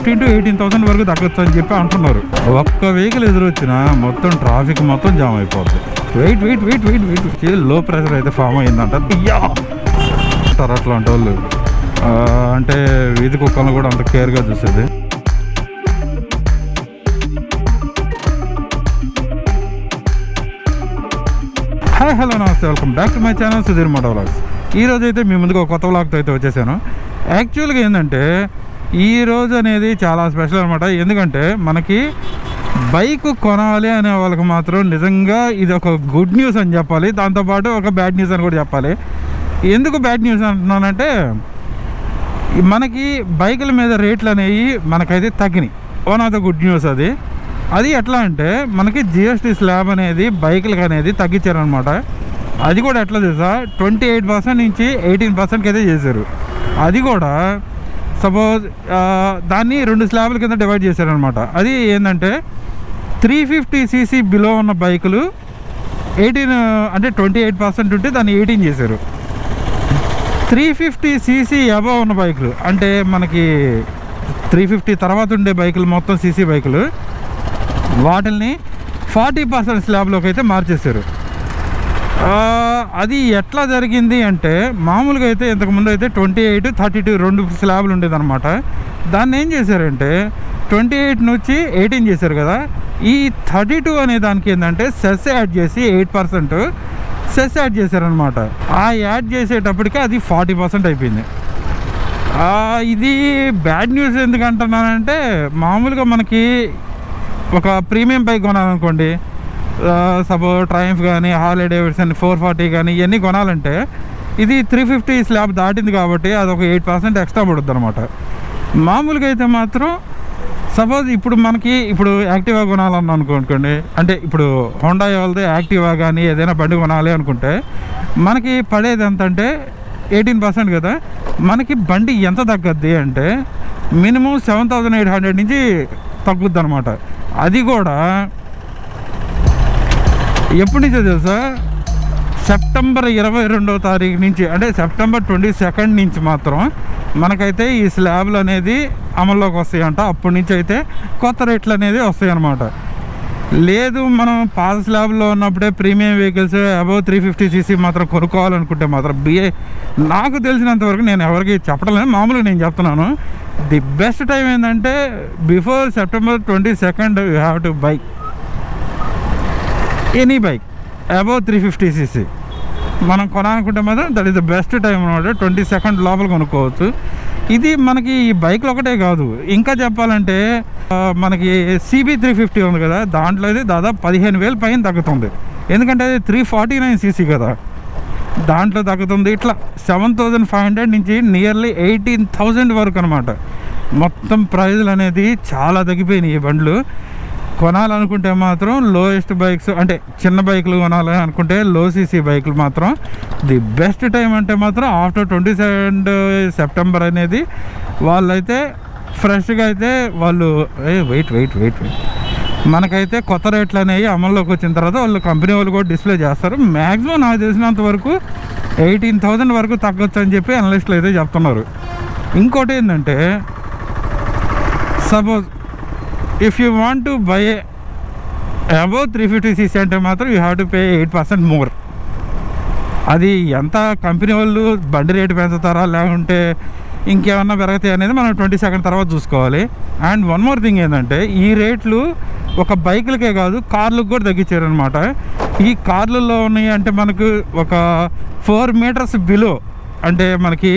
15,000 to 18,000 వరకు తగ్గొచ్చు అని చెప్పి అంటున్నారు. ఒక్క వెహికల్ ఎదురొచ్చినా మొత్తం ట్రాఫిక్ మొత్తం జామ్ అయిపోద్ది. Wait wait wait wait wait లో ప్రెషర్ అయితే ఫామ్ అయిందంట. అట్లాంటి వాళ్ళు అంటే వీధి కుక్కలను కూడా అంత కేర్గా చూసేది. హాయ్ హలో నమస్తే, welcome back to my channel Sudheer moto vlogs. ఈరోజు అయితే మీ ముందుకు ఒక కొత్త వ్లాగ్తో అయితే వచ్చేసాను. యాక్చువల్గా ఏంటంటే ఈరోజు అనేది చాలా స్పెషల్ అనమాట. ఎందుకంటే మనకి బైక్ కొనాలి అనే వాళ్ళకి మాత్రం నిజంగా ఇది ఒక గుడ్ న్యూస్ అని చెప్పాలి, దాంతోపాటు ఒక బ్యాడ్ న్యూస్ అని కూడా చెప్పాలి. ఎందుకు బ్యాడ్ న్యూస్ అంటున్నానంటే మనకి బైకుల మీద రేట్లు అనేవి మనకైతే తగ్గినాయి. One of the good news అది ఎట్లా అంటే మనకి జిఎస్టీ స్లాబ్ అనేది బైకులకు అనేది తగ్గించారనమాట. అది కూడా ఎట్లా తెలుసా, 28% నుంచి 18%కి అయితే చేశారు. అది కూడా సపోజ్ దాన్ని 2 స్లాబ్ల కింద డివైడ్ చేశారనమాట. అది ఏంటంటే 350cc బిలో ఉన్న బైకులు 18 అంటే 28% ఉంటే దాన్ని 18 చేశారు. 350cc అబవ్ ఉన్న బైకులు అంటే మనకి 350 తర్వాత ఉండే బైకులు మొత్తం సీసీ బైకులు వాటిల్ని 40% స్లాబ్లోకి అయితే మార్చేశారు. అది ఎట్లా జరిగింది అంటే మామూలుగా అయితే ఇంతకుముందు అయితే 28, 32 2 స్లాబ్లు ఉండేదన్నమాట. దాన్ని ఏం చేశారంటే 28 నుంచి 18 చేశారు కదా. ఈ 32 అనే దానికి ఏంటంటే సెస్ యాడ్ చేసి 8% సెస్ యాడ్ చేశారనమాట. ఆ యాడ్ చేసేటప్పటికే అది 40% అయిపోయింది. ఇది బ్యాడ్ న్యూస్ ఎందుకంటున్నానంటే మామూలుగా మనకి ఒక ప్రీమియం బైక్ కొనాలనుకోండి, సపోజ్ ట్రయంఫ్ కానీ హార్లీ డేవిడ్సన్ 440 కానీ ఇవన్నీ కొనాలంటే ఇది 350 స్లాబ్ దాటింది కాబట్టి అది ఒక 8% ఎక్స్ట్రా పడుద్ది అనమాట. మామూలుగా అయితే మాత్రం సపోజ్ ఇప్పుడు యాక్టివా కొనాలన్నా అనుకోండి, అంటే ఇప్పుడు హోండా వాళ్ళది యాక్టివా కానీ ఏదైనా బండి కొనాలి అనుకుంటే మనకి పడేది ఎంత అంటే 18% కదా. మనకి బండి ఎంత తగ్గద్ది అంటే మినిమం 7,800 నుంచి తగ్గుద్ది అనమాట. అది కూడా ఎప్పటి నుంచో తెలుసా, సెప్టెంబర్ 22వ తారీఖు నుంచి, అంటే సెప్టెంబర్ 22nd నుంచి మాత్రం మనకైతే ఈ స్లాబ్లు అనేది అమల్లోకి వస్తాయంట. అప్పటి నుంచి అయితే కొత్త రేట్లు అనేది వస్తాయి అన్నమాట. లేదు మనం పాత స్లాబ్లో ఉన్నప్పుడే ప్రీమియం వెహికల్స్ అబవ్ 350cc మాత్రం కొనుక్కోవాలనుకుంటే మాత్రం నాకు తెలిసినంతవరకు నేను ఎవరికి చెప్పడం లేదు, మామూలుగా నేను చెప్తున్నాను. ది బెస్ట్ టైం ఏంటంటే before September 22nd you have to buy any bike above 350cc మనం కొనాలనుకుంటే మాత్రం that is the best time అనమాట. 22nd లోపల కొనుక్కోవచ్చు. ఇది మనకి ఈ బైక్లు ఒకటే కాదు, ఇంకా చెప్పాలంటే మనకి CB350 ఉంది కదా, దాంట్లో అయితే దాదాపు 15,000 పైన తగ్గుతుంది. ఎందుకంటే అది 349cc కదా, దాంట్లో తగ్గుతుంది. ఇట్లా 7,500 నుంచి నియర్లీ 18,000 వరకు అనమాట. మొత్తం ప్రైజులు అనేది చాలా తగ్గిపోయినాయి. ఈ బండ్లు కొనాలనుకుంటే మాత్రం లోయెస్ట్ బైక్స్ అంటే చిన్న బైకులు కొనాలి అనుకుంటే లో సీసీ బైకులు మాత్రం ది బెస్ట్ టైం అంటే మాత్రం ఆఫ్టర్ 22 సెప్టెంబర్ అనేది వాళ్ళైతే ఫ్రెష్గా అయితే వాళ్ళు వెయిట్ మనకైతే కొత్త రేట్లు అనేవి అమల్లోకి వచ్చిన తర్వాత వాళ్ళు కంపెనీ వాళ్ళు కూడా డిస్ప్లే చేస్తారు. మ్యాక్సిమం నాకు తెలిసినంత వరకు 18,000 వరకు తగ్గొచ్చు అని చెప్పి అనలిస్టులు అయితే చెప్తున్నారు. ఇంకోటి ఏంటంటే suppose if you want to buy above 350cc అంటే మాత్రం you have to pay 8% more. అది ఎంత కంపెనీ వాళ్ళు బండి రేటు పెంచుతారా లేకుంటే ఇంకేమన్నా పెరుగుతాయి అనేది మనం 22nd తర్వాత చూసుకోవాలి. అండ్ వన్ మోర్ థింగ్ ఏంటంటే ఈ రేట్లు ఒక బైకులకే కాదు కార్లకు కూడా తగ్గించారనమాట. ఈ కార్లలో ఉన్నాయి అంటే మనకు ఒక 4 meters బిలో అంటే మనకి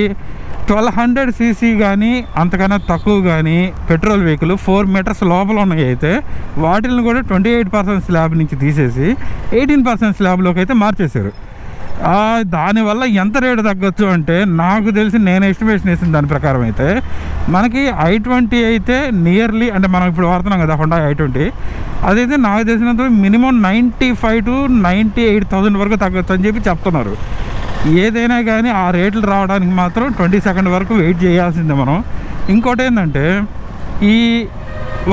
1200cc కానీ అంతకన్నా తక్కువ కానీ పెట్రోల్ వెహికల్ 4 meters లోపల ఉన్నాయి అయితే వాటిని కూడా 28% స్లాబ్ నుంచి తీసేసి 18% స్లాబ్లోకి అయితే మార్చేశారు. దానివల్ల ఎంత రేటు తగ్గొచ్చు అంటే నాకు తెలిసి నేను ఎస్టిమేషన్ వేసిన దాని ప్రకారం అయితే మనకి i20 అయితే నియర్లీ అంటే మనం ఇప్పుడు వాడుతున్నాం కదా హోండా i20, అదైతే నాకు తెలిసినంత మినిమం 95,000 to 98,000 వరకు తగ్గొచ్చు అని చెప్పి చెప్తున్నారు. ఏదైనా కానీ ఆ రేట్లు రావడానికి మాత్రం 22nd వరకు వెయిట్ చేయాల్సిందే మనం. ఇంకోటి ఏంటంటే ఈ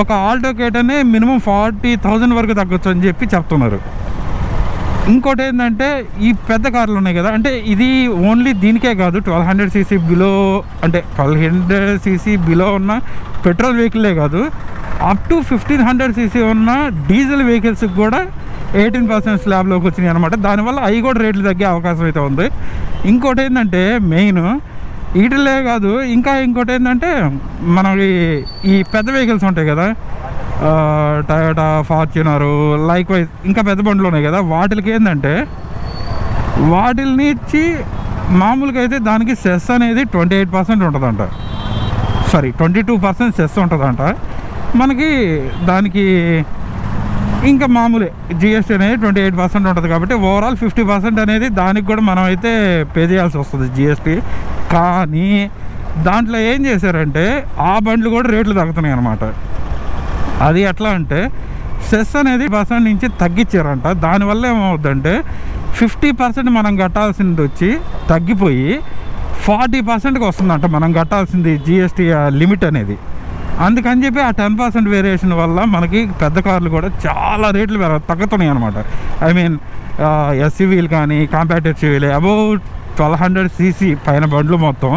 ఒక ఆల్టో కేట్ అనే మినిమం 40,000 వరకు తగ్గొచ్చు అని చెప్పి చెప్తున్నారు. ఇంకోటి ఏంటంటే ఈ పెద్ద కార్లు ఉన్నాయి కదా, అంటే ఇది ఓన్లీ దీనికే కాదు, 1200 cc బిలో, అంటే 1200 cc బిలో ఉన్న పెట్రోల్ వెహికల్లే కాదు, అప్ టు 1500 cc ఉన్న డీజిల్ వెహికల్స్కి కూడా 18% స్లాబ్లోకి వచ్చినాయి అనమాట. దానివల్ల అవి కూడా రేట్లు తగ్గే అవకాశం అయితే ఉంది. ఇంకోటి ఏంటంటే మెయిన్ వీటిలే కాదు, ఇంకా ఇంకోటి ఏంటంటే మనకి ఈ పెద్ద వెహికల్స్ ఉంటాయి కదా, టయోటా, ఫార్చునరు, లైక్ వైజ్ ఇంకా పెద్ద బండ్లు ఉన్నాయి కదా, వాటికి ఏంటంటే వాటిని ఇచ్చి మామూలుగా అయితే దానికి సెస్ అనేది 28% ఉంటుందంట, సారీ 22% సెస్ ఉంటుందంట. మనకి దానికి ఇంకా మామూలే జిఎస్టీ అనేది 28% ఉంటుంది కాబట్టి ఓవరాల్ 50% అనేది దానికి కూడా మనం అయితే పే చేయాల్సి వస్తుంది జిఎస్టీ. కానీ దాంట్లో ఏం చేశారంటే ఆ బండ్లు కూడా రేట్లు తగ్గుతున్నాయి అన్నమాట. అది ఎట్లా అంటే సెస్ అనేది 10% నుంచి తగ్గించారంట. దానివల్ల ఏమవుద్దంటే 50% మనం కట్టాల్సింది వచ్చి తగ్గిపోయి 40%కి వస్తుందంట మనం కట్టాల్సింది జిఎస్టీ లిమిట్ అనేది. అందుకని చెప్పి ఆ 10% వేరియేషన్ వల్ల మనకి పెద్ద కార్లు కూడా చాలా రేట్లు తగ్గుతున్నాయి అనమాట. ఐ మీన్ ఎస్యూవీలు కానీ కాంపాక్ట్ ఎస్యూవీలు అబౌట్ 1200 cc పైన బండ్లు మొత్తం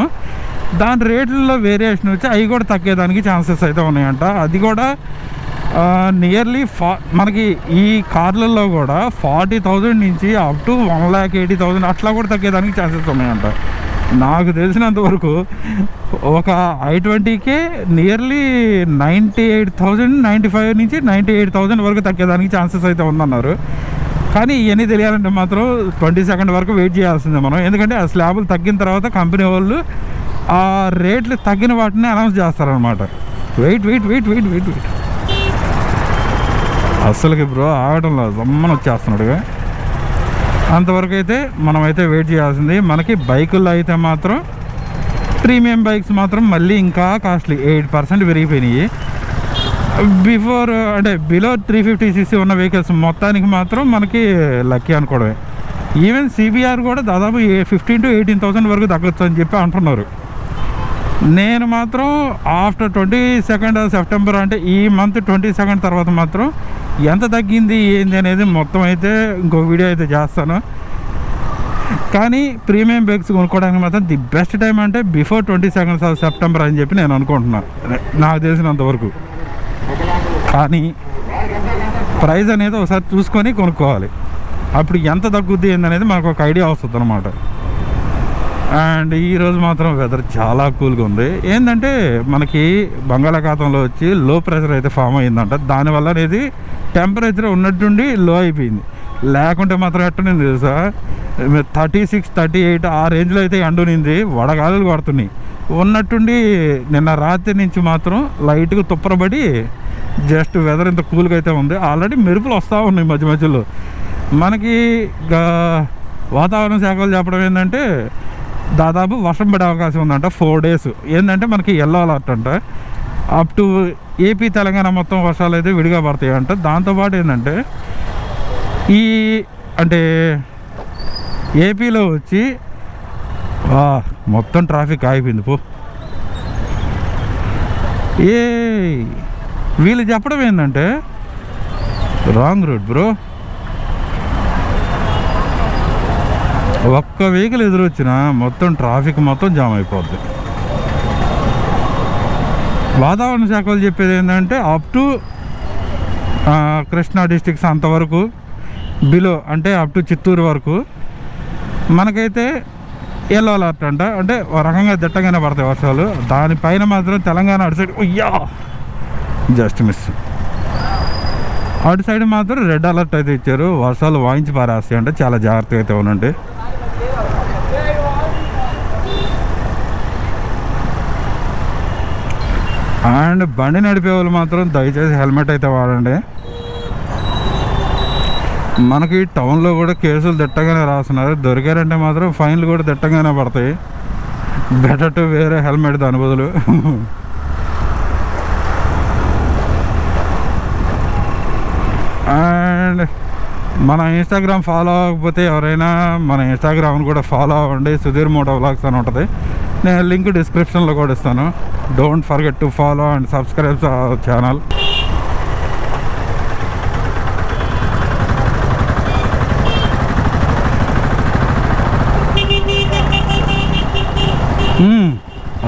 దాని రేట్లలో వేరియేషన్ వచ్చి అవి కూడా తగ్గేదానికి ఛాన్సెస్ అయితే ఉన్నాయంట. అది కూడా నియర్లీ మనకి ఈ కార్లలో కూడా 40,000 నుంచి అప్ టు 1,80,000 అట్లా కూడా తగ్గేదానికి ఛాన్సెస్ ఉన్నాయంట. నాకు తెలిసినంతవరకు ఒక i20కే నియర్లీ 98,000, 95 నుంచి 98,000 వరకు తగ్గేదానికి ఛాన్సెస్ అయితే ఉందన్నారు. కానీ ఇవన్నీ తెలియాలంటే మాత్రం 22nd వరకు వెయిట్ చేయాల్సిందే మనం. ఎందుకంటే ఆ స్లాబులు తగ్గిన తర్వాత కంపెనీ వాళ్ళు ఆ రేట్లు తగ్గిన వాటిని అనౌన్స్ చేస్తారనమాట. Wait wait wait wait wait wait అస్సలకి బ్రో ఆగడంలో జమ్మని వచ్చేస్తున్నాడుగా. అంతవరకు అయితే మనమైతే వెయిట్ చేయాల్సింది. మనకి బైకుల్లో అయితే మాత్రం ప్రీమియం బైక్స్ మాత్రం మళ్ళీ ఇంకా కాస్ట్లీ 8% పెరిగిపోయినాయి. బిఫోర్ అంటే బిలో 350 cc ఉన్న వెహికల్స్ మొత్తానికి మాత్రం మనకి లక్కీ అనుకోవడమే. ఈవెన్ సిబిఆర్ కూడా దాదాపు 15,000 to 18,000 వరకు తగ్గొచ్చు అని చెప్పి అంటున్నారు. నేను మాత్రం ఆఫ్టర్ 22nd సెప్టెంబర్ అంటే ఈ మంత్ 22nd తర్వాత మాత్రం ఎంత తగ్గింది ఏంది అనేది మొత్తం అయితే ఇంకో వీడియో అయితే చేస్తాను. కానీ ప్రీమియం బైక్స్ కొనుక్కోవడానికి మాత్రం ది బెస్ట్ టైం అంటే బిఫోర్ 22nd సెప్టెంబర్ అని చెప్పి నేను అనుకుంటున్నాను నాకు తెలిసినంతవరకు. కానీ ప్రైస్ అనేది ఒకసారి చూసుకొని కొనుక్కోవాలి, అప్పుడు ఎంత తగ్గుద్ది ఏందనేది మనకు ఒక ఐడియా వస్తుంది అనమాట. అండ్ ఈరోజు మాత్రం వెదర్ చాలా కూల్గా ఉంది. ఏంటంటే మనకి బంగాళాఖాతంలో వచ్చి లో ప్రెషర్ అయితే ఫామ్ అయిందంట. దానివల్ల అనేది టెంపరేచర్ ఉన్నట్టుండి లో అయిపోయింది. లేకుంటే మాత్రం ఎట్టనింది తెలుసా, 36, 38 ఆ రేంజ్లో అయితే ఎండునింది, వడగాలులు కొడుతున్నాయి. ఉన్నట్టుండి నిన్న రాత్రి నుంచి మాత్రం లైట్గా తుప్పరబడి జస్ట్ వెదర్ ఇంత కూల్గా అయితే ఉంది. ఆల్రెడీ మెరుపులు వస్తూ ఉన్నాయి మధ్య మధ్యలో. మనకి వాతావరణ శాఖలు చెప్పడం ఏంటంటే దాదాపు వర్షం పడే అవకాశం ఉందంట 4 days. ఏంటంటే మనకి ఎల్లో అలర్ట్ అంట. అప్ టు ఏపీ తెలంగాణ మొత్తం వర్షాలు అయితే విడిగా పడతాయి అంట. దాంతోపాటు ఏంటంటే ఈ అంటే ఏపీలో వచ్చి మొత్తం ట్రాఫిక్ ఆగిపోయింది పో. వీళ్ళు చెప్పడం ఏంటంటే రాంగ్ రూట్ బ్రో. ఒక్క వెహికల్ ఎదురొచ్చినా మొత్తం ట్రాఫిక్ మొత్తం జామ్ అయిపోద్ది. వాతావరణ శాఖలు చెప్పేది ఏంటంటే అప్ టు కృష్ణా డిస్ట్రిక్ట్స్ అంతవరకు, బిలో అంటే అప్ టు చిత్తూరు వరకు మనకైతే ఎల్లో అలర్ట్ అంట. అంటే ఒక రకంగా దిట్టగానే పడతాయి వర్షాలు. దానిపైన మాత్రం తెలంగాణ అటు సైడ్ జస్ట్ మిస్, అటు సైడ్ మాత్రం రెడ్ అలర్ట్ అయితే ఇచ్చారు. వర్షాలు వాయించి పారేస్తాయి అంటే చాలా జాగ్రత్తగా అయితే ఉండండి. అండ్ బండి నడిపే వాళ్ళు మాత్రం దయచేసి హెల్మెట్ అయితే వాడండి. మనకి టౌన్లో కూడా కేసులు దిట్టగానే రాస్తున్నారు. దొరికారంటే మాత్రం ఫైన్లు కూడా దిట్టగానే పడతాయి. బెటర్ టు వేరే హెల్మెట్ దాని బదులు. అండ్ మన ఇన్స్టాగ్రామ్ ఫాలో అవ్వకపోతే ఎవరైనా మన ఇన్స్టాగ్రామ్ని కూడా ఫాలో అవ్వండి. సుధీర్ మోటో వ్లాగ్స్ అని ఉంటుంది. నేను లింక్ డిస్క్రిప్షన్లో కూడా ఇస్తాను. Don't forget to follow and subscribe our channel.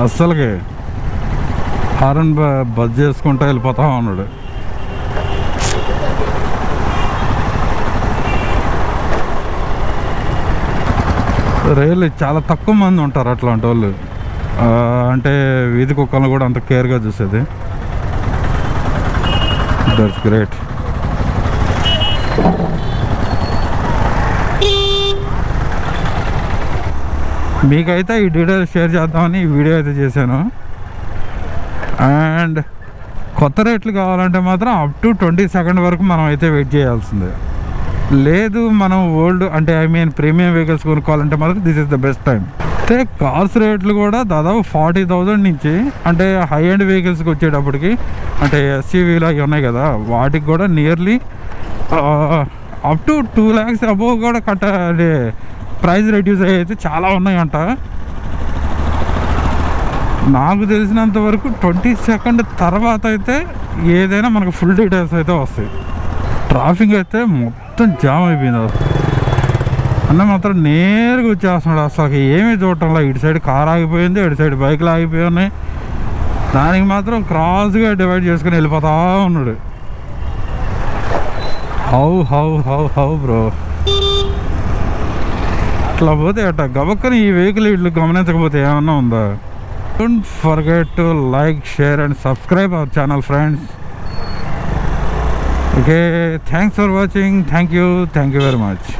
అస్సలకి హారన్ బజ్ చేసుకుంటూ వెళ్ళిపోతా ఉన్నాడు. రియల్లీ చాలా తక్కువ మంది ఉంటారు అట్లాంటి వాళ్ళు, అంటే వీధి కుక్కలను కూడా అంత కేర్గా చూసేది. That's great. మీకైతే ఈ డీటెయిల్స్ షేర్ చేద్దామని ఈ వీడియో అయితే చేశాను. అండ్ కొత్త రేట్లు కావాలంటే మాత్రం అప్ టు 22 వరకు మనం అయితే వెయిట్ చేయాల్సిందే. లేదు మనం ఓల్డ్ అంటే ప్రీమియం వెహికల్స్ కొనుక్కోవాలంటే మాత్రం this is the best time. అయితే కార్స్ రేట్లు కూడా దాదాపు 40,000 నుంచి, అంటే హై ఎండ్ వెహికల్స్కి వచ్చేటప్పటికి, అంటే ఎస్యూవీలు అవి ఉన్నాయి కదా, వాటికి కూడా nearly up to 2 lakhs above కూడా ప్రైస్ రెడ్యూస్ అయితే చాలా ఉన్నాయంట. నాకు తెలిసినంత వరకు 22 తర్వాత అయితే ఏదైనా మనకు ఫుల్ డీటెయిల్స్ అయితే వస్తాయి. ట్రాఫిక్ అయితే మొత్తం జామ్ అయిపోయింది. అన్న మాత్రం నేరుగా వచ్చేస్తున్నాడు, అసలు ఏమీ చూడటంలో. ఇటు సైడ్ కార్ ఆగిపోయింది, ఇటు సైడ్ బైక్లు ఆగిపోయి ఉన్నాయి. దానికి మాత్రం క్రాస్గా డివైడ్ చేసుకుని వెళ్ళిపోతా ఉన్నాడు. How how how how bro, అట్లా పోతే అట్ట గబక్కని ఈ వెహికల్ ఇట్లు గమనించకపోతే ఏమన్నా ఉందా? Don't forget to like, share and subscribe our channel friends. Okay, thanks for watching. Thank you very much.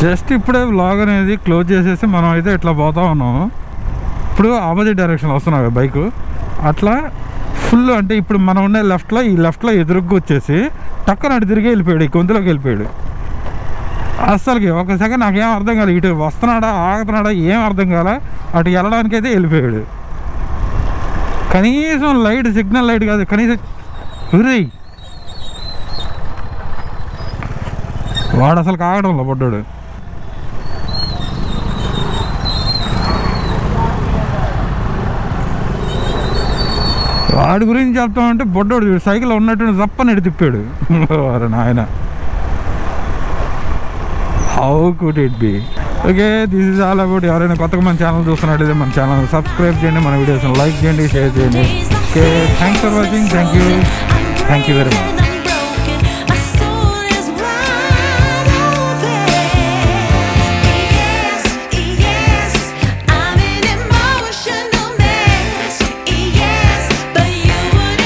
Just ఇప్పుడే వ్లాగ్ అనేది క్లోజ్ చేసేసి మనం అయితే ఇట్లా పోతా ఉన్నాము. ఇప్పుడు ఆపోజిట్ డైరెక్షన్లో వస్తున్నాం బైకు. అట్లా ఫుల్ అంటే ఇప్పుడు మనం ఉండే లెఫ్ట్లో ఎదురుగ్గా వచ్చేసి టక్కన అటు తిరిగి వెళ్ళిపోయాడు, ఈ గొంతులోకి వెళ్ళిపోయాడు. అస్సలకి ఒక సెకండ్ నాకేం అర్థం కాలేదు, ఇటు వస్తున్నాడా ఆగుతున్నాడా ఏం అర్థం కాలే. అటు వెళ్ళడానికైతే వెళ్ళిపోయాడు. కనీసం లైట్, సిగ్నల్ లైట్ కాదు కనీసం. వాడు అసలు కాగడంలో పడ్డాడు. వాడి గురించి చెప్తామంటే బొడ్డోడు చూడు సైకిల్ ఉన్నట్టు తప్పని తిప్పాడు. నాయన, how could it be? Okay, this is all about. ఎవరైనా కొత్తగా మన ఛానల్ చూస్తున్నట్టయితే మన ఛానల్ సబ్స్క్రైబ్ చేయండి, మన వీడియోస్ని లైక్ చేయండి, షేర్ చేయండి. Okay, thanks for watching. Thank you very much.